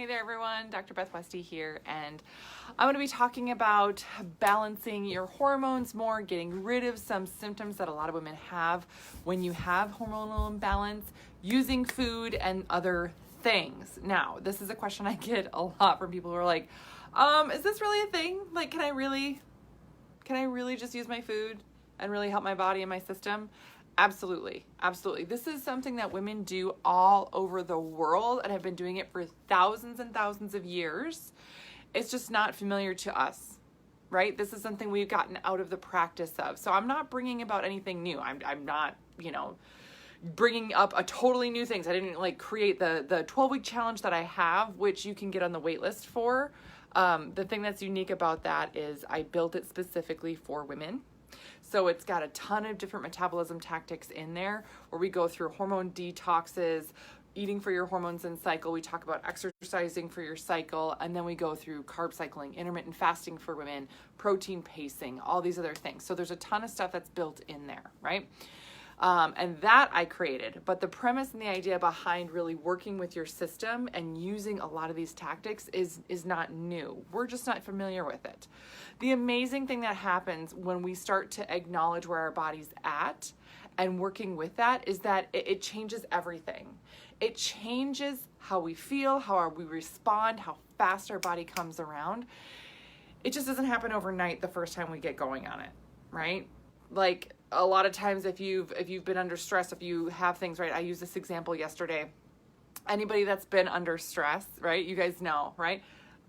Hey there everyone, Dr. Beth Westy here, and I'm going to be talking about balancing your hormones more, getting rid of some symptoms that a lot of women have when you have hormonal imbalance, using food and other things. Now, this is a question I get a lot from people who are like, is this really a thing? Like, can I really just use my food and really help my body and my system? Absolutely. Absolutely. This is something that women do all over the world and have been doing it for thousands and thousands of years. It's just not familiar to us, right? This is something we've gotten out of the practice of. So I'm not bringing about anything new. I'm not, bringing up a totally new things. I didn't create the 12-week challenge that I have, which you can get on the wait list for. The thing that's unique about that is I built it specifically for women. So it's got a ton of different metabolism tactics in there where we go through hormone detoxes, eating for your hormones and cycle. We talk about exercising for your cycle, and then we go through carb cycling, intermittent fasting for women, protein pacing, all these other things. So there's a ton of stuff that's built in there, right? And that I created. But the premise and the idea behind really working with your system and using a lot of these tactics is not new. We're just not familiar with it. The amazing thing that happens when we start to acknowledge where our body's at and working with that is that it changes everything. It changes how we feel, how we respond, how fast our body comes around. It just doesn't happen overnight the first time we get going on it, right? Like a lot of times if you've been under stress, if you have things, right? I used this example yesterday. Anybody that's been under stress, right? You guys know, right?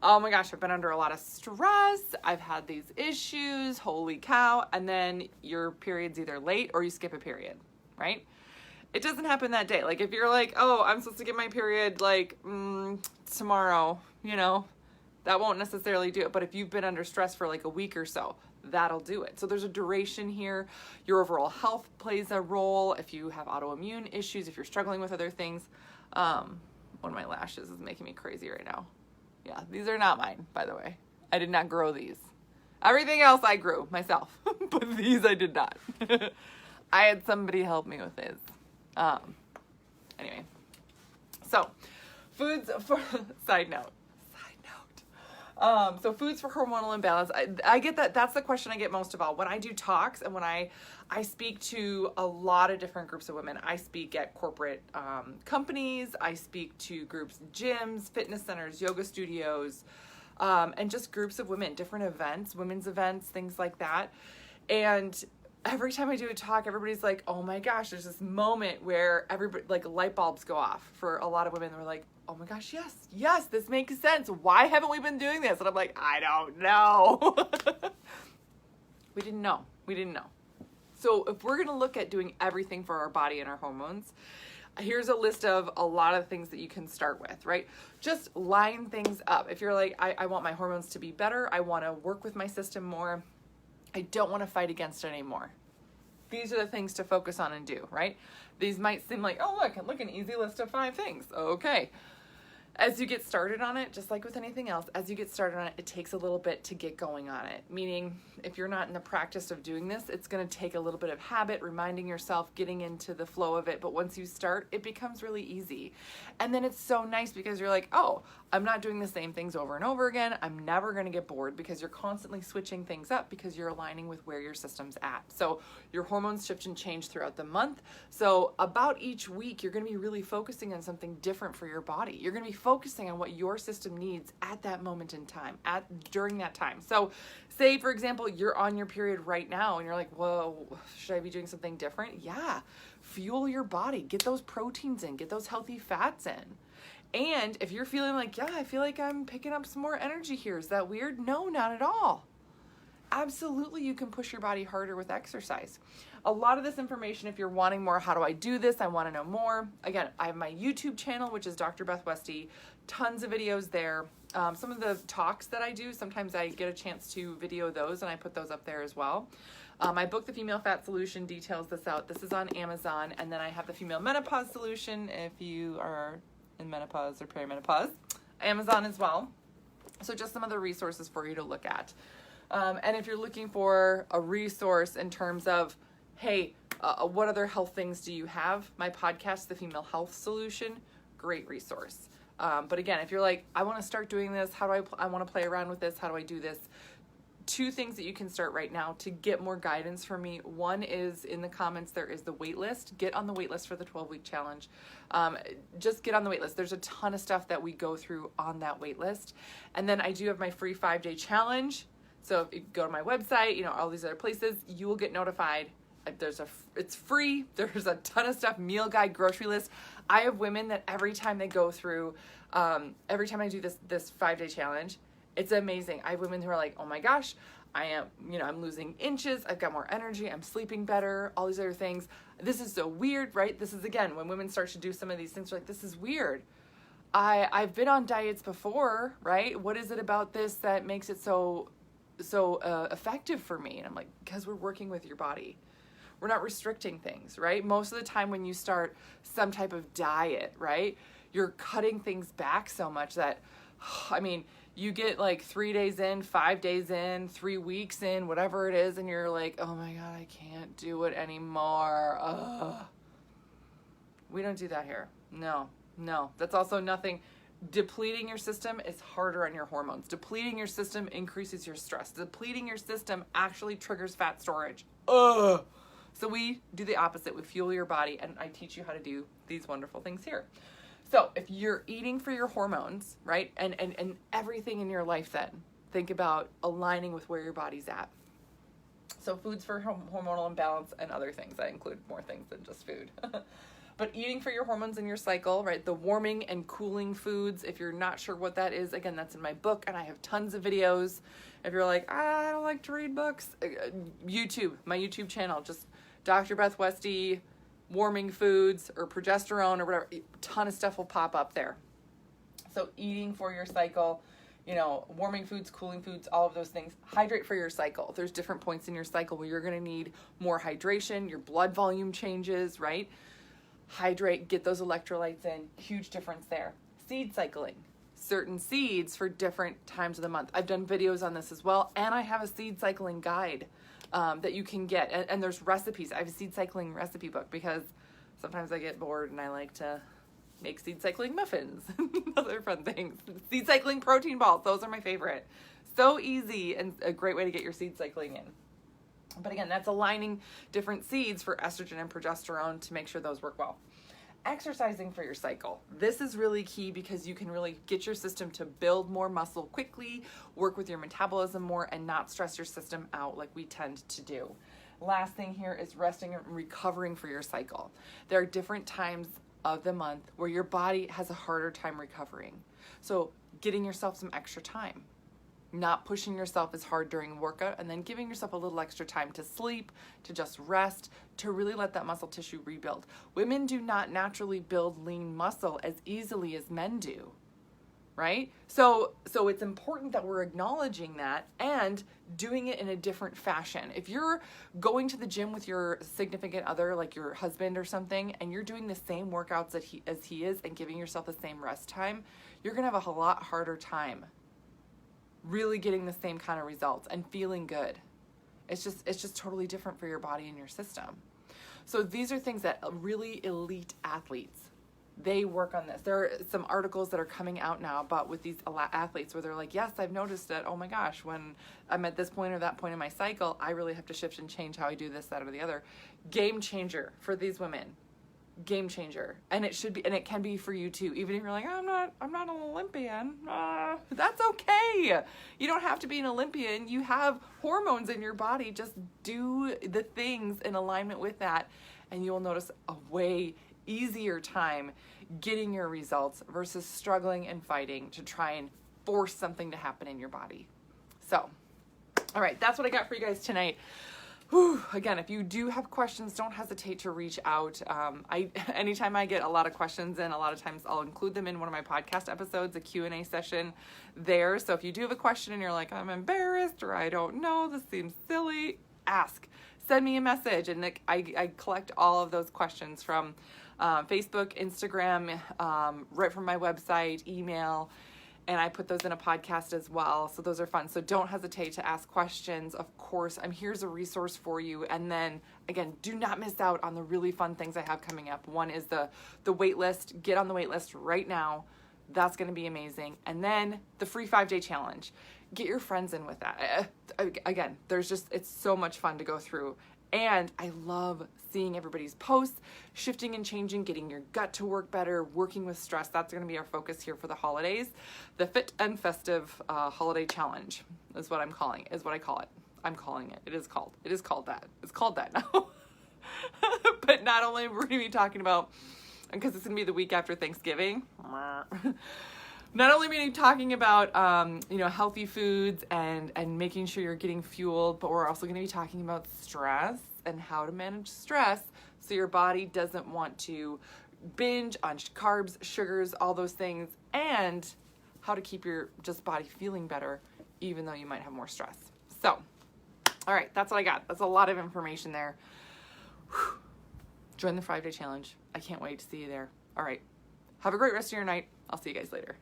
Oh my gosh, I've been under a lot of stress. I've had these issues. Holy cow. And then your period's either late or you skip a period, right? It doesn't happen that day. Like if you're like, oh, I'm supposed to get my period tomorrow, that won't necessarily do it. But if you've been under stress for like a week or so, that'll do it. So there's a duration here. Your overall health plays a role. If you have autoimmune issues, if you're struggling with other things. One of my lashes is making me crazy right now. Yeah, these are not mine, by the way. I did not grow these. Everything else I grew myself, but these I did not. I had somebody help me with this. Anyway, so foods for side note. So foods for hormonal imbalance. I get that. That's the question I get most of all. When I do talks and when I speak to a lot of different groups of women, I speak at corporate companies, I speak to groups, gyms, fitness centers, yoga studios, and just groups of women, different events, women's events, things like that. And every time I do a talk, everybody's like, oh my gosh, there's this moment where everybody, light bulbs go off for a lot of women. They're like, oh my gosh, yes, this makes sense. Why haven't we been doing this? And I'm like, I don't know. We didn't know. So if we're going to look at doing everything for our body and our hormones, here's a list of a lot of things that you can start with, right? Just line things up. If you're like, I want my hormones to be better. I want to work with my system more. I don't want to fight against it anymore. These are the things to focus on and do, right? These might seem like, oh, look, an easy list of 5 things. Okay. As you get started on it, just like with anything else, as you get started on it, it takes a little bit to get going on it. Meaning, if you're not in the practice of doing this, it's going to take a little bit of habit, reminding yourself, getting into the flow of it. But once you start, it becomes really easy. And then it's so nice because you're like, oh, I'm not doing the same things over and over again. I'm never going to get bored because you're constantly switching things up because you're aligning with where your system's at. So your hormones shift and change throughout the month. So about each week, you're going to be really focusing on something different for your body. You're going to be focusing on what your system needs at that moment in time, during that time. So say, for example, you're on your period right now and you're like, whoa, should I be doing something different? Yeah. Fuel your body. Get those proteins in. Get those healthy fats in. And if you're feeling like, yeah, I feel like I'm picking up some more energy here. Is that weird? No, not at all. Absolutely, you can push your body harder with exercise. A lot of this information, if you're wanting more, how do I do this? I want to know more. Again, I have my YouTube channel, which is Dr. Beth Westy. Tons of videos there. Some of the talks that I do, sometimes I get a chance to video those and I put those up there as well. My book, The Female Fat Solution, details this out. This is on Amazon. And then I have the Female Menopause Solution if you are in menopause or perimenopause. Amazon as well. So just some of the resources for you to look at. And if you're looking for a resource in terms of, hey, what other health things do you have? My podcast, The Female Health Solution, great resource. But again, if you're like, I want to start doing this, how do I want to play around with this, how do I do this? 2 things that you can start right now to get more guidance from me. One is in the comments, there is the wait list. Get on the wait list for the 12-week challenge. Just get on the wait list. There's a ton of stuff that we go through on that wait list. And then I do have my free 5-day challenge. So if you go to my website, all these other places, you will get notified. It's free. There's a ton of stuff, meal guide, grocery list. I have women that every time they go through, every time I do this 5-day challenge, it's amazing. I have women who are like, oh my gosh, I'm losing inches. I've got more energy. I'm sleeping better. All these other things. This is so weird, right? This is, again, when women start to do some of these things, they're like, this is weird. I've been on diets before, right? What is it about this that makes it so effective for me? And I'm like, because we're working with your body. We're not restricting things, right? Most of the time when you start some type of diet, right, you're cutting things back so much that, you get like 3 days in, 5 days in, 3 weeks in, whatever it is, and you're like, oh my God, I can't do it anymore. Ugh. We don't do that here. No. That's also nothing. Depleting your system is harder on your hormones. Depleting your system increases your stress. Depleting your system actually triggers fat storage. Ugh. So we do the opposite. We fuel your body, and I teach you how to do these wonderful things here. So if you're eating for your hormones, right, and everything in your life, then think about aligning with where your body's at. So foods for hormonal imbalance and other things. I include more things than just food. But eating for your hormones in your cycle, right, the warming and cooling foods, if you're not sure what that is, again, that's in my book, and I have tons of videos. If you're like, I don't like to read books, my YouTube channel, just Dr. Beth Westy, warming foods or progesterone or whatever, a ton of stuff will pop up there. So eating for your cycle, warming foods, cooling foods, all of those things. Hydrate for your cycle. There's different points in your cycle where you're going to need more hydration, your blood volume changes, right? Hydrate, get those electrolytes in, huge difference there. Seed cycling, certain seeds for different times of the month. I've done videos on this as well, and I have a seed cycling guide that you can get, and there's recipes. I have a seed cycling recipe book because sometimes I get bored and I like to make seed cycling muffins and other fun things. Seed cycling protein balls, those are my favorite. So easy and a great way to get your seed cycling in. But again, that's aligning different seeds for estrogen and progesterone to make sure those work well. Exercising for your cycle. This is really key because you can really get your system to build more muscle quickly, work with your metabolism more, and not stress your system out like we tend to do. Last thing here is resting and recovering for your cycle. There are different times of the month where your body has a harder time recovering. So getting yourself some extra time. Not pushing yourself as hard during workout, and then giving yourself a little extra time to sleep, to just rest, to really let that muscle tissue rebuild. Women do not naturally build lean muscle as easily as men do, right? So it's important that we're acknowledging that and doing it in a different fashion. If you're going to the gym with your significant other, like your husband or something, and you're doing the same workouts as he is and giving yourself the same rest time, you're gonna have a lot harder time really getting the same kind of results and feeling good. It's just totally different for your body and your system. So these are things that really elite athletes, they work on this. There are some articles that are coming out now about with these athletes where they're like, yes, I've noticed that, oh my gosh, when I'm at this point or that point in my cycle, I really have to shift and change how I do this, that, or the other. Game changer for these women. Game changer. And it should be, and it can be for you too. Even if you're like, I'm not an Olympian. That's okay. You don't have to be an Olympian. You have hormones in your body. Just do the things in alignment with that, and you'll notice a way easier time getting your results versus struggling and fighting to try and force something to happen in your body. So, all right, that's what I got for you guys tonight. Again, if you do have questions, don't hesitate to reach out. Anytime I get a lot of questions in, a lot of times I'll include them in one of my podcast episodes, a Q&A session there. So if you do have a question and you're like, I'm embarrassed or I don't know, this seems silly, ask. Send me a message, and I collect all of those questions from Facebook, Instagram, right from my website, email, and I put those in a podcast as well. So those are fun. So don't hesitate to ask questions. Of course, here's a resource for you. And then again, do not miss out on the really fun things I have coming up. One is the wait list. Get on the wait list right now. That's going to be amazing. And then the free 5-day challenge. Get your friends in with that. Again, it's so much fun to go through. And I love seeing everybody's posts, shifting and changing, getting your gut to work better, working with stress. That's going to be our focus here for the holidays. The Fit and Festive Holiday Challenge is what I call it. I'm calling it. It is called that. It's called that now. But not only we're going to be talking about, because it's going to be the week after Thanksgiving, not only are we talking about, healthy foods and making sure you're getting fueled, but we're also going to be talking about stress and how to manage stress so your body doesn't want to binge on carbs, sugars, all those things, and how to keep your just body feeling better even though you might have more stress. So, all right, that's what I got. That's a lot of information there. Whew. Join the 5-day challenge. I can't wait to see you there. All right. Have a great rest of your night. I'll see you guys later.